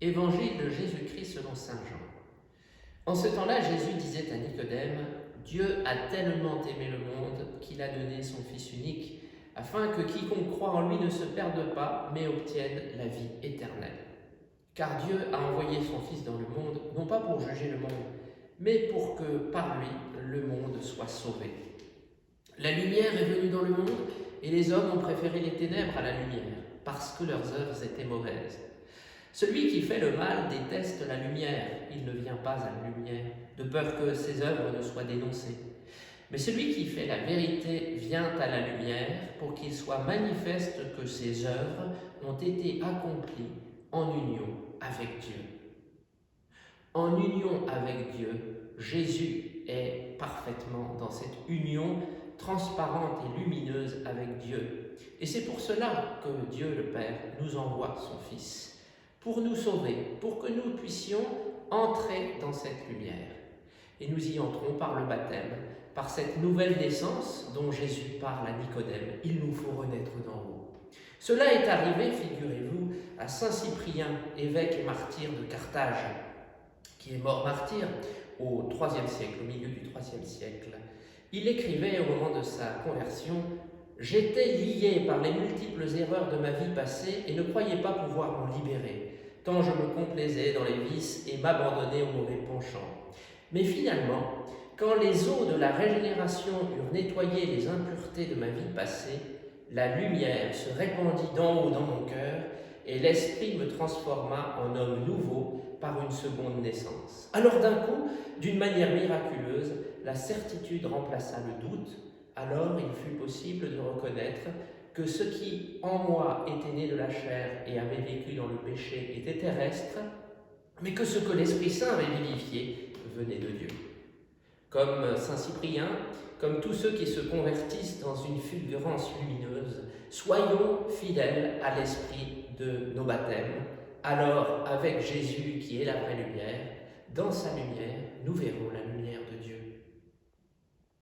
Évangile de Jésus-Christ selon saint Jean. En ce temps-là, Jésus disait à Nicodème, « Dieu a tellement aimé le monde qu'il a donné son Fils unique, afin que quiconque croit en lui ne se perde pas, mais obtienne la vie éternelle. Car Dieu a envoyé son Fils dans le monde, non pas pour juger le monde, mais pour que par lui le monde soit sauvé. La lumière est venue dans le monde, et les hommes ont préféré les ténèbres à la lumière, parce que leurs œuvres étaient mauvaises. Celui qui fait le mal déteste la lumière, il ne vient pas à la lumière, de peur que ses œuvres ne soient dénoncées. Mais celui qui fait la vérité vient à la lumière pour qu'il soit manifeste que ses œuvres ont été accomplies en union avec Dieu. En union avec Dieu, Jésus est parfaitement dans cette union transparente et lumineuse avec Dieu. Et c'est pour cela que Dieu le Père nous envoie son Fils, pour nous sauver, pour que nous puissions entrer dans cette lumière. Et nous y entrons par le baptême, par cette nouvelle naissance dont Jésus parle à Nicodème. Il nous faut renaître d'en haut. Cela est arrivé, figurez-vous, à saint Cyprien, évêque et martyr de Carthage, qui est mort martyr au IIIe siècle, au milieu du IIIe siècle. Il écrivait au moment de sa conversion « J'étais lié par les multiples erreurs de ma vie passée et ne croyais pas pouvoir m'en libérer, tant je me complaisais dans les vices et m'abandonnais aux mauvais penchants. Mais finalement, quand les eaux de la régénération eurent nettoyé les impuretés de ma vie passée, la lumière se répandit d'en haut dans mon cœur et l'Esprit me transforma en homme nouveau par une seconde naissance. Alors d'un coup, d'une manière miraculeuse, la certitude remplaça le doute. Alors il fut possible de reconnaître que ce qui en moi était né de la chair et avait vécu dans le péché était terrestre, mais que ce que l'Esprit Saint avait vivifié venait de Dieu. » Comme saint Cyprien, comme tous ceux qui se convertissent dans une fulgurance lumineuse, soyons fidèles à l'esprit de nos baptêmes. Alors, avec Jésus qui est la vraie lumière, dans sa lumière, nous verrons la lumière de Dieu.